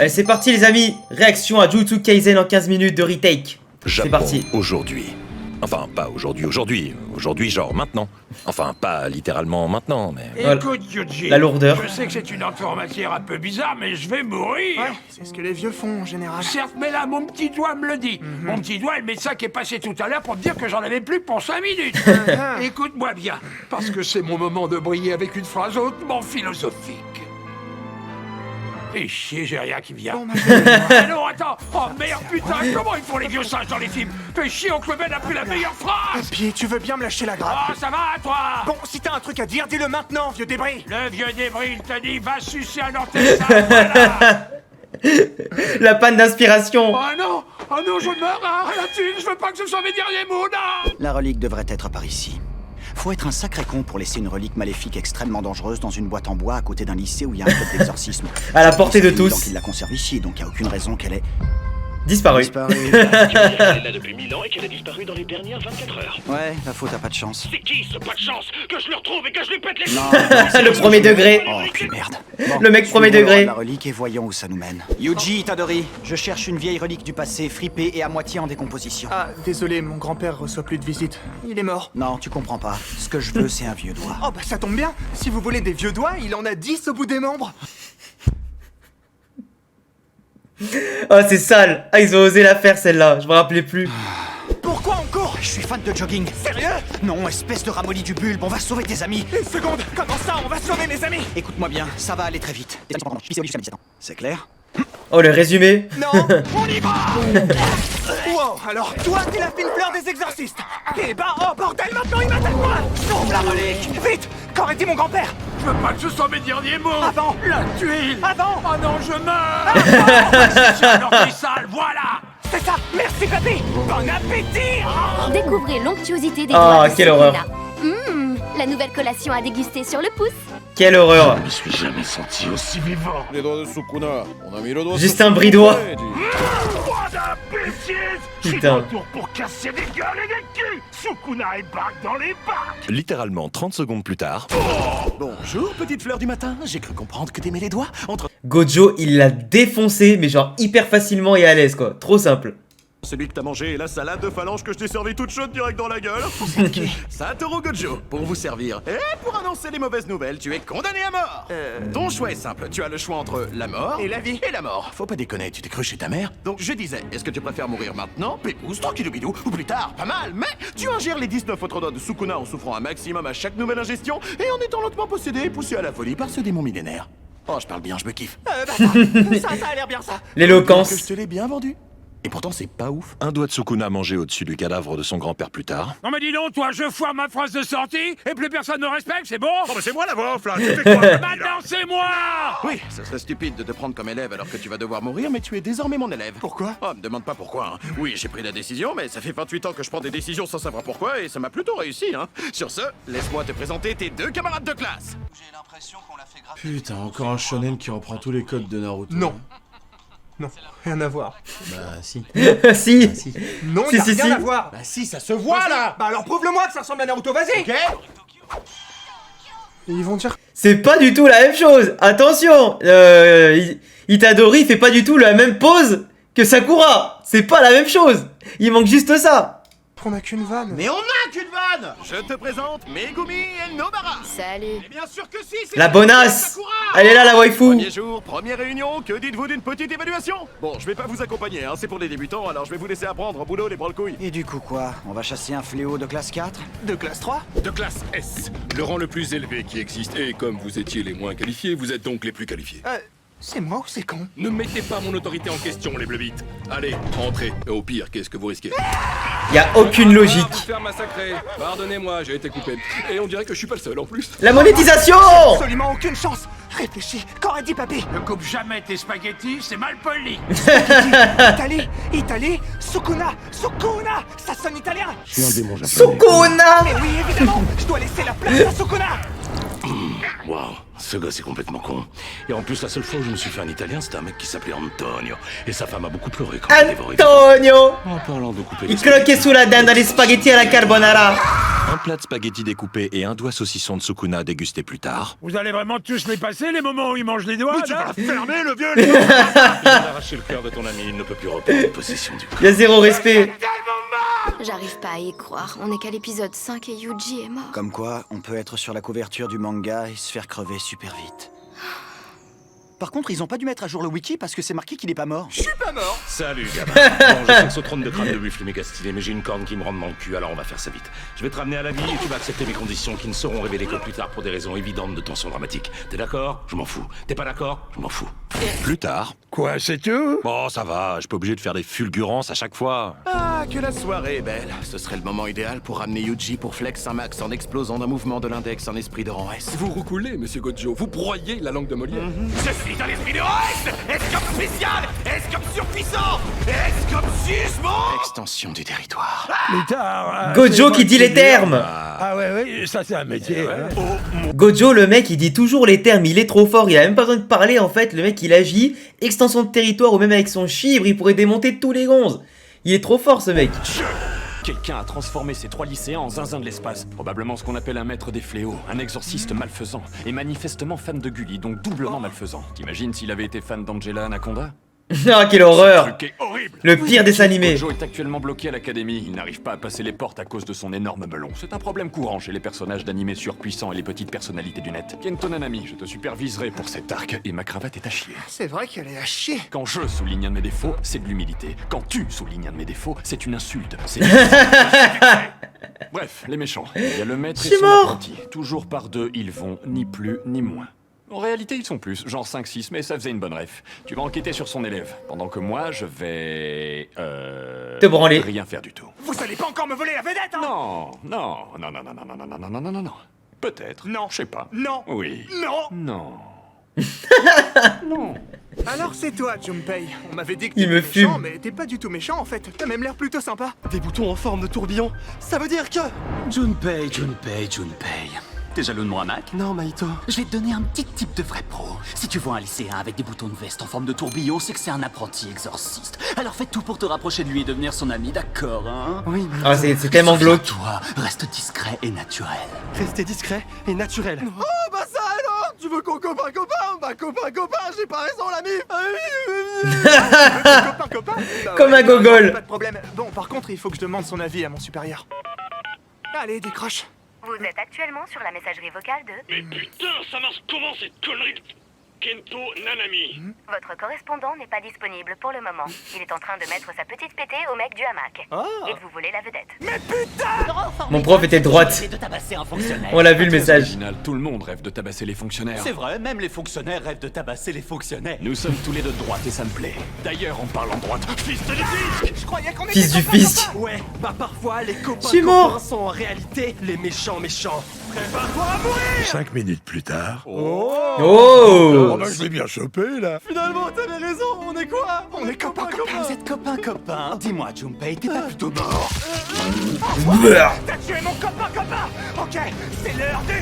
Allez, c'est parti les amis. Réaction à Jujutsu Kaisen en 15 minutes de retake. C'est parti. Aujourd'hui. Enfin, pas aujourd'hui, genre maintenant. Enfin, pas littéralement maintenant, mais... Écoute, Yuji, la lourdeur. je sais que c'est une entrée en matière un peu bizarre, mais je vais mourir. Ouais, c'est ce que les vieux font en général. Certes, mais là, mon petit doigt me le dit. Mon petit doigt, le médecin qui est passé tout à l'heure pour me dire que j'en avais plus pour 5 minutes. Écoute-moi bien, parce que c'est mon moment de briller avec une phrase hautement philosophique. Et chier, j'ai rien qui vient. Bon, ma Ah non, attends. Oh merde, putain, comment ils font les vieux singes dans les films? Fais chier, oncle Ben a pris la meilleure phrase. Puis tu veux bien me lâcher la grappe? Oh, ça va, toi? Bon, si t'as un truc à dire, dis-le maintenant, vieux débris. Le vieux débris, il te dit, va sucer un orteil sale, voilà. La panne d'inspiration. Oh non, je meurs, hein, la thune, je veux pas que ce soit mes derniers mots, non. La relique devrait être par ici. Faut être un sacré con pour laisser une relique maléfique extrêmement dangereuse dans une boîte en bois à côté d'un lycée où il y a un club d'exorcisme. À la portée de tous. Donc il la conserve ici, donc il n'y a aucune raison qu'elle ait Disparu. disparu. Elle est là depuis 1000 ans et qu'elle a disparu dans les dernières 24 heures. Ouais, la faute a pas de chance. C'est qui ce pas de chance? Que je le retrouve et que je lui pète les... Non, Le premier degré. Oh, puis merde. Bon, Le mec premier suivons degré. la relique et voyons où ça nous mène. Yuji Itadori, je cherche une vieille relique du passé, fripée et à moitié en décomposition. Ah, désolé, mon grand-père reçoit plus de visites. Il est mort. Non, tu comprends pas. Ce que je veux, c'est un vieux doigt. Oh bah ça tombe bien. Si vous voulez des vieux doigts, il en a 10 au bout des membres. Oh, c'est sale. Ah, ils ont osé la faire celle-là. Je me rappelais plus. Pourquoi on court? Je suis fan de jogging. Sérieux? Non, espèce de ramolli du bulbe, on va sauver tes amis. Une seconde. Comment ça, on va sauver mes amis? Écoute-moi bien, ça va aller très vite. C'est clair? Oh, le résumé. Non, on y va. Wow, alors toi t'es la fine fleur des exorcistes. Et bah, oh bordel, maintenant il m'attaque moi. Sauve la relique. Vite. Qu'aurait dit mon grand-père? Je veux pas que ce soit mes derniers mots. Avant. La tuile. Avant. Oh non, je meurs. Va sucer un orteil sale, voilà. C'est ça. Merci papy. Bon appétit. Découvrez l'onctuosité des Oh, doigts de quelle Sukuna. horreur. La nouvelle collation à déguster sur le pouce. Quelle horreur. Je me suis jamais senti aussi vivant. Les doigts de Sukuna. On a mis le doigt. Juste sur un son bridois. nez, dis. What a bitches. Je suis de Putain. retour pour casser des gueules et des culs. Sukuna est back dans les bacs. Littéralement 30 secondes plus tard... Bonjour, petite fleur du matin. J'ai cru comprendre que t'aimais les doigts entre Gojo, il l'a défoncé, mais genre hyper facilement et à l'aise quoi. Trop simple. celui que t'as mangé et la salade de phalange que je t'ai servi toute chaude direct dans la gueule. Satoru Gojo, pour vous servir. Et pour annoncer les mauvaises nouvelles, tu es condamné à mort. Ton choix est simple. Tu as le choix entre la mort Et la vie. Et la mort. Faut pas déconner, tu t'es cru chez ta mère. Donc je disais, est-ce que tu préfères mourir maintenant, pépouze, tranquillou-bidou, ou plus tard, pas mal, mais tu ingères les 19 autres doigts de Sukuna en souffrant un maximum à chaque nouvelle ingestion et en étant lentement possédé et poussé à la folie par ce démon millénaire. Oh, je parle bien, je me kiffe. Ça a l'air bien ça. Que je L'éloquence. te l'ai bien vendu. Et pourtant, c'est pas ouf. Un doigt de Sukuna mangé au-dessus du cadavre de son grand-père plus tard. Non mais dis donc, toi, je foire ma phrase de sortie et plus personne me respecte, c'est bon? Oh, mais c'est moi la voix off là. Tu fais quoi, papy, là Maintenant, c'est moi. Oui, ce serait stupide de te prendre comme élève alors que tu vas devoir mourir, mais tu es désormais mon élève. Pourquoi? Oh, me demande pas pourquoi. Hein. Oui, j'ai pris la décision, mais ça fait 28 ans que je prends des décisions sans savoir pourquoi, et ça m'a plutôt réussi, hein. Sur ce, laisse-moi te présenter tes 2 camarades de classe. J'ai l'impression qu'on l'a fait grave. Putain, encore un shonen qui reprend tous les codes de Naruto. Non. Non, rien à voir. Bah si. Si. Non, Si, y a si, rien si. à voir. Bah si, ça se voit là. Bah alors prouve-le-moi que ça ressemble à Naruto, vas-y. Ok. Et ils vont dire. C'est pas du tout la même chose. Attention. Itadori fait pas du tout la même pose que Sakura. C'est pas la même chose. Il manque juste ça. On a qu'une vanne. Mais on a qu'une vanne. Je te présente Megumi et Nobara. Salut. Et bien sûr que si, c'est La bonasse. Sakura. Elle est là la waifu. Premier jour, première réunion, que dites-vous d'une petite évaluation? Bon, je vais pas vous accompagner, hein, c'est pour les débutants, alors je vais vous laisser apprendre au boulot les branle-couilles. Et du coup quoi? On va chasser un fléau de classe 4? De classe 3. De classe S, le rang le plus élevé qui existe. Et comme vous étiez les moins qualifiés, vous êtes donc les plus qualifiés. C'est moi ou c'est con? Ne mettez pas mon autorité en question, les bleubites. Allez, entrez. Au pire, qu'est-ce que vous risquez? Y a aucune logique. Vous faire massacrer. Pardonnez-moi, j'ai été coupé. Et on dirait que je suis pas le seul en plus. La monétisation. Absolument aucune chance. Réfléchis. Qu'aurait dit papy? Ne coupe jamais tes spaghettis, c'est mal poli. Italie, Sukuna, ça sonne italien. Je suis un démon japonais. Sukuna. Mais oui, évidemment, je dois laisser la place à Sukuna. Waouh, Ce gosse est complètement con. Et en plus, la seule fois où je me suis fait un italien, c'était un mec qui s'appelait Antonio. Et sa femme a beaucoup pleuré quand il a dévoré. Antonio! En parlant de couper Il croquait sous la dinde dans les spaghettis à la carbonara. Un plat de spaghettis découpé et un doigt saucisson de Sukuna dégusté plus tard. Vous allez vraiment tous les passer, les moments où il mange les doigts, Tu vas là la fermer, le vieux lion. Il vient d'arracher le cœur de ton ami, il ne peut plus reprendre possession du corps. Il y a zéro respect. J'arrive pas à y croire. On est qu'à l'épisode 5 et Yuji est mort. Comme quoi, on peut être sur la couverture du manga et se faire crever super vite. Par contre, ils ont pas dû mettre à jour le wiki parce que c'est marqué qu'il est pas mort. Je suis pas mort. Salut, gamin. Bon, je sais que ce trône de crâne de buffle est méga stylé, mais j'ai une corne qui me rentre dans le cul, alors on va faire ça vite. Je vais te ramener à la vie et tu vas accepter mes conditions qui ne seront révélées que plus tard pour des raisons évidentes de tension dramatique. T'es d'accord? Je m'en fous. T'es pas d'accord? Je m'en fous. Plus tard. Quoi, c'est tout? Bon, ça va, je suis pas obligé de faire des fulgurances à chaque fois. Ah, que la soirée est belle. Ce serait le moment idéal pour ramener Yuji pour flex un max en explosant d'un mouvement de l'index en esprit de rang S. Vous roucoulez, monsieur Gojo. Vous broyez la langue de Molière. Je suis dans l'esprit de Rest. Est-ce comme spécial? Est-ce comme surpuissant? Est-ce comme jugement? Extension du territoire. Plus tard. Gojo qui dit les termes. Ah ouais, ça c'est un métier. Ouais. Gojo, le mec, il dit toujours les termes, il est trop fort, il a même pas besoin de parler en fait, le mec il agit, extension de territoire ou même avec son chibre, il pourrait démonter tous les gonzes. Il est trop fort ce mec. Quelqu'un a transformé ces 3 lycéens en zinzin de l'espace. Probablement ce qu'on appelle un maître des fléaux, un exorciste malfaisant. Et manifestement fan de Gully, donc doublement malfaisant. T'imagines s'il avait été fan d'Angela Anaconda? Ah, quelle horreur. Ce truc est horrible. Le pire dessin animé. Gojo est actuellement bloqué à l'académie. Il n'arrive pas à passer les portes à cause de son énorme melon. C'est un problème courant chez les personnages d'animés surpuissants et les petites personnalités du net. Kento Nanami, je te superviserai pour cet arc et ma cravate est à chier. C'est vrai qu'elle est à chier. Quand je souligne un de mes défauts, c'est de l'humilité. Quand tu soulignes un de mes défauts, c'est une insulte. C'est Bref, les méchants. Il y a le maître et son apprenti. Toujours par deux, ils vont ni plus ni moins. En réalité, ils sont plus, genre 5-6, mais ça faisait une bonne ref. Tu vas enquêter sur son élève, pendant que moi, je vais... Te branler. Rien faire du tout. Vous allez pas encore me voler la vedette, hein? Non. Peut-être. Non. Je sais pas. Non. Oui. Non. Non. Non. Alors c'est toi, Junpei. On m'avait dit que Il me t'étais méchant, fume. mais t'es pas du tout méchant en fait. T'as même l'air plutôt sympa. Des boutons en forme de tourbillon, ça veut dire que... Junpei. T'es jaloux de moi, Mac? Non, Maito. Je vais te donner un petit type de vrai pro. Si tu vois un lycéen avec des boutons de veste en forme de tourbillon, c'est que c'est un apprenti exorciste. Alors fais tout pour te rapprocher de lui et devenir son ami, d'accord, hein? Oui, mais... Ah, c'est tellement glauque. Toi, reste discret et naturel. Rester discret et naturel. Oh, bah ça alors! Tu veux qu'on copain? Bah copain, j'ai pas raison, l'ami! Copain. Comme un gogol. Pas de problème. Bon, par contre, il faut que je demande son avis à mon supérieur. Allez, décroche. Vous êtes actuellement sur la messagerie vocale de... Mais putain, ça marche comment cette connerie de Kento Nanami? Votre correspondant n'est pas disponible pour le moment. Il est en train de mettre sa petite pétée au mec du hamac. Et de vous voler la vedette. Mais putain! Mon prof était de droite. De tabasser un fonctionnaire. On l'a vu le Très message. original, tout le monde rêve de tabasser les fonctionnaires. C'est vrai, même les fonctionnaires rêvent de tabasser les fonctionnaires. Nous sommes tous les deux de droite et ça me plaît. D'ailleurs, en parlant de droite, fils de disque! Je croyais qu'on était Fils du copains, fisc. copains. Ouais, bah parfois les copains Je suis mort. sont en réalité les méchants. Prépare-toi à mourir! 5 minutes plus tard. Oh. Bah, je l'ai bien chopé là. Finalement, t'avais raison, on est quoi? On est copains. Vous êtes copains. Dis-moi, Junpei, t'es pas plutôt mort? T'as tué mon copain! Ok, c'est l'heure du...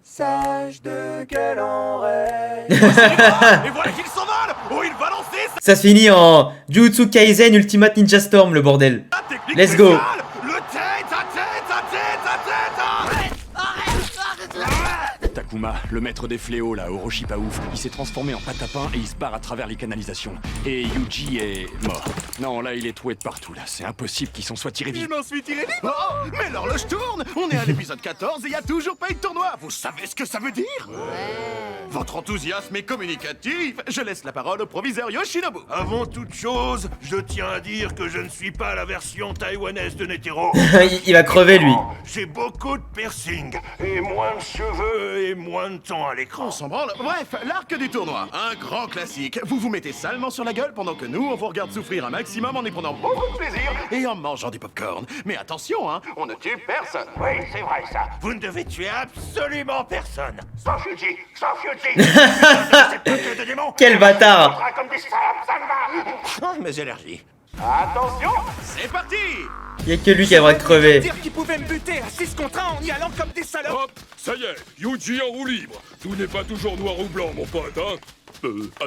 Sage de quel oreille. Et voilà qu'il s'envole. Oh, il va lancer Ça se finit en Jujutsu Kaisen Ultimate Ninja Storm, le bordel. sa technique Let's go. spéciale. Le tête à tête. Takuma, le maître des fléaux là, Orochi pas ouf, il s'est transformé en pâte à pain et il se barre à travers les canalisations. Et Yuji est mort. Non, là il est troué de partout là, c'est impossible qu'ils s'en soient tirés Je vivants. m'en suis tiré libre. Oh, mais l'horloge tourne. On est à l'épisode 14 et il y a toujours pas eu de tournoi. Vous savez ce que ça veut dire? Votre enthousiasme est communicatif. Je laisse la parole au proviseur Yoshinobu. Avant toute chose, je tiens à dire que je ne suis pas la version taïwanaise de Netero. Il va crever lui. J'ai beaucoup de piercings et moins de cheveux et moins de temps à l'écran. On s'en branle. Bref, l'arc du tournoi. Un grand classique. Vous vous mettez salement sur la gueule pendant que nous, on vous regarde souffrir un maximum en y prenant beaucoup de plaisir et en mangeant du popcorn. Mais attention, hein, on ne tue personne. Oui, c'est vrai ça. Vous ne devez tuer absolument personne. Sans Fuji. Quel bâtard. Comme des sapes, ça me va. Mes allergies. Attention, C'est parti. Y'a que lui qui a le droit de crever. dire qu'ils pouvaient me buter à 6 contre 1 en y allant comme des salopes. Hop, ça y est, Yuji en roue libre. Tout n'est pas toujours noir ou blanc, mon pote, hein.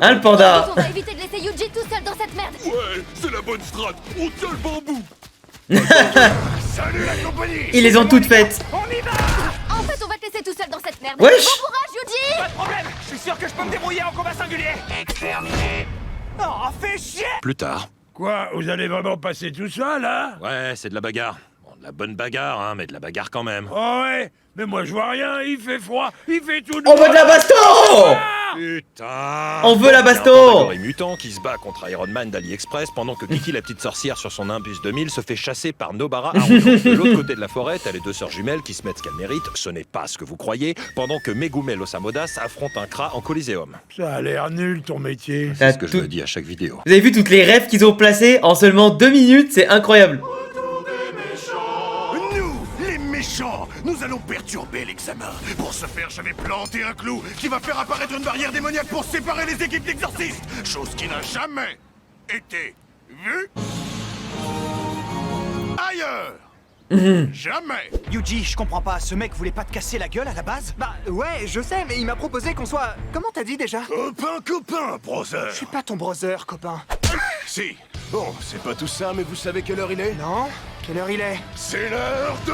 Hein, le panda. On va éviter de laisser Yuji tout seul dans cette merde. Ouais, c'est la bonne strat. On tient le bambou. Salut la compagnie. Ils les ont toutes faites. On y va. En fait, on va te laisser tout seul dans cette merde. Wesh. Bon courage, Yuji. Pas de problème, je suis sûr que je peux me débrouiller en combat singulier. Exterminé. Oh, fais chier. Plus tard. Quoi, vous allez vraiment passer tout ça, là? Ouais, c'est de la bagarre. Bon, de la bonne bagarre, hein, mais de la bagarre quand même. Oh ouais, mais moi je vois rien, il fait froid, il fait tout On noir. veut de la baston. Putain. On veut la baston. Il y a un Pandagore mutant qui se bat contre Iron Man d'AliExpress pendant que Kiki la petite sorcière sur son Imbus 2000 se fait chasser par Nobara à Rouen. De l'autre côté de la forêt, t'as les deux sœurs jumelles qui se mettent ce qu'elles méritent, ce n'est pas ce que vous croyez, pendant que Megumi Losamodas affronte un Kra en Coliseum. Ça a l'air nul ton métier. C'est ce que je me dis à chaque vidéo. Vous avez vu toutes les rêves qu'ils ont placés en seulement 2 minutes, c'est incroyable. Nous, les méchants, nous allons perturber l'examen. Pour ce faire, je vais planter un clou qui va faire apparaître une barrière démoniaque pour séparer les équipes d'exorcistes. Chose qui n'a jamais été vue ailleurs. Jamais. Yuji, je comprends pas, ce mec voulait pas te casser la gueule à la base? Bah ouais, je sais, mais il m'a proposé qu'on soit... Comment t'as dit déjà? Copain, brother. Je suis pas ton brother, copain. Si. Bon, c'est pas tout ça, mais vous savez quelle heure il est? Non? Quelle heure il est? C'est l'heure de...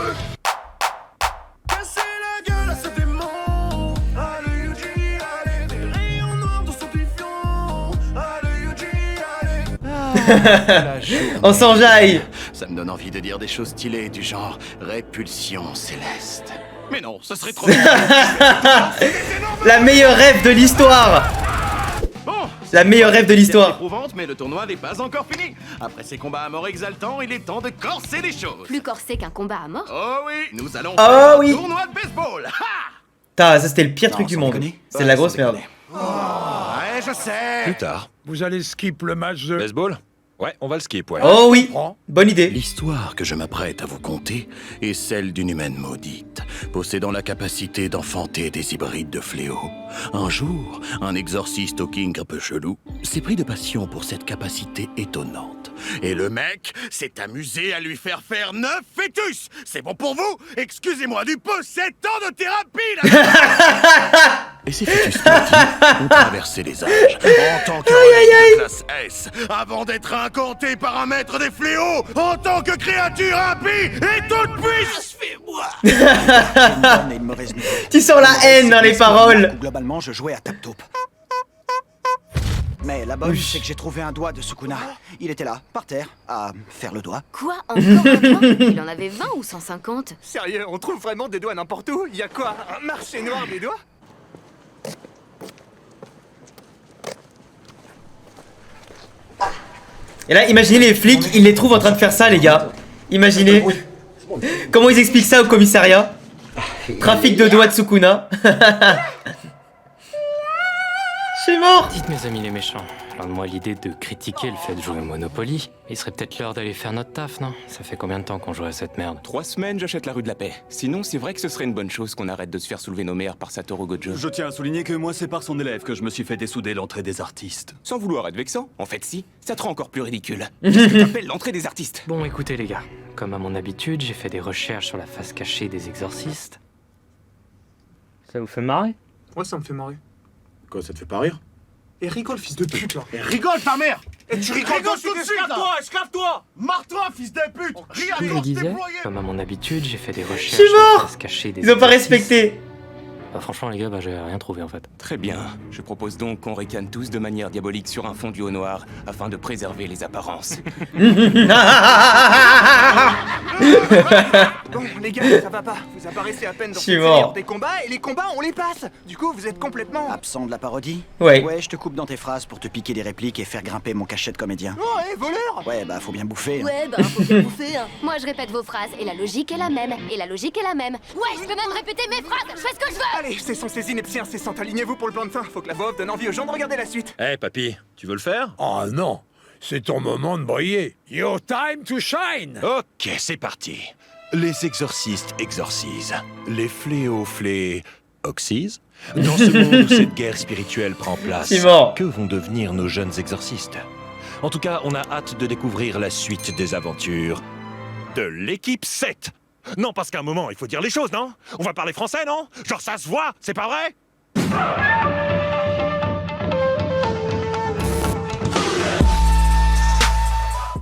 casser la gueule à ce démon. Allez, Yuji, allez, des rayons noirs de saudifiant. Allez, Yuji, allez. On s'enjaille. Ça me donne envie de dire des choses stylées du genre répulsion céleste. Mais non, ce serait trop... La meilleure rêve de l'histoire. Bon, La meilleure rêve de l'histoire. éprouvante, mais le tournoi n'est pas encore fini. Après ces combats à mort exaltants, il est temps de corser les choses. Plus corsé qu'un combat à mort. Oh oui, nous allons Oh faire oui. un tournoi de baseball. Ha. Putain, ça c'était le pire truc du sans monde. déconner. C'est de la grosse merde. Ouais, je sais. Plus tard. Vous allez skip le match de... Baseball? Ouais, on va le skip, ouais. Oh oui, bonne idée. L'histoire que je m'apprête à vous conter est celle d'une humaine maudite, possédant la capacité d'enfanter des hybrides de fléaux. Un jour, un exorciste au king un peu chelou s'est pris de passion pour cette capacité étonnante. Et le mec s'est amusé à lui faire 9 fœtus. C'est bon pour vous? Excusez-moi du peu, 7 ans de thérapie là. Et ces fœtus maudits ont traversé les âges en tant que reliques de classe S, avant d'être incantés par un maître des fléaux, en tant que créature impie et toute puissance. J'ai une bonne et une mauvaise nouvelle. Tu sens la haine dans les paroles. Globalement, je jouais à tap-taupe. Mais la bonne, c'est que j'ai trouvé un doigt de Sukuna. Il était là, par terre, à faire le doigt. Quoi? Encore un doigt? Il en avait 20 ou 150? Sérieux, on trouve vraiment des doigts n'importe où? Y a quoi? Un marché noir des doigts? Et là, imaginez les flics, ils les trouvent en train de faire ça, les gars. Imaginez. Comment ils expliquent ça au commissariat? Trafic de doigts de Sukuna. Je suis mort. Dites mes amis les méchants, loin de moi l'idée de critiquer le fait de jouer au Monopoly. Il serait peut-être l'heure d'aller faire notre taf, non? Ça fait combien de temps qu'on joue à cette merde? 3 semaines, j'achète la rue de la Paix. Sinon, c'est vrai que ce serait une bonne chose qu'on arrête de se faire soulever nos mères par Satoru Gojo. Je tiens à souligner que moi, c'est par son élève que je me suis fait dessouder l'entrée des artistes. Sans vouloir être vexant, en fait si, ça te rend encore plus ridicule. Qu'est-ce que t'appelles l'entrée des artistes? Bon, écoutez les gars, comme à mon habitude, j'ai fait des recherches sur la face cachée des exorcistes. Ça vous fait marrer? Ouais, ça me fait marrer. Quoi, ça te fait pas rire? Et rigole, fils de pute, là. Et rigole ta mère! Et tu rigoles tout de suite, là! Esclave-toi! Marre-toi, fils de pute! Je vous disais, comme à mon habitude, j'ai fait des recherches Je suis sur la mort. face cachée des Ils ont pas exorcistes. respecté. Bah franchement les gars, j'ai rien trouvé en fait. Très bien. Je propose donc qu'on ricane tous de manière diabolique sur un fond au noir afin de préserver les apparences. Bon, les gars, ça va pas. Vous apparaissez à peine dans Je suis cette mort. série hors des combats, et les combats, on les passe. Du coup, vous êtes complètement... Absent de la parodie? Ouais. Ouais, je te coupe dans tes phrases pour te piquer des répliques et faire grimper mon cachet de comédien. Oh, hé, voleur! Ouais, bah faut bien bouffer. hein. Ouais, bah faut bien bouffer, hein. Moi je répète vos phrases et la logique est la même. Et la logique est la même. Ouais, je peux même répéter mes phrases, je fais ce que je veux. Allez, c'est son saisine et psy incessante. Alignez-vous pour le plan de fin. Faut que la voix off donne envie aux gens de regarder la suite. Eh, papy, tu veux le faire? Oh non, c'est ton moment de briller. Your time to shine. Ok, c'est parti. Les exorcistes exorcisent. Les fléaux oxysent. Dans ce monde où cette guerre spirituelle prend place, C'est mort. que vont devenir nos jeunes exorcistes? En tout cas, on a hâte de découvrir la suite des aventures de l'équipe 7. Non, parce qu'à un moment, il faut dire les choses, non? On va parler français, non? Genre ça se voit, c'est pas vrai?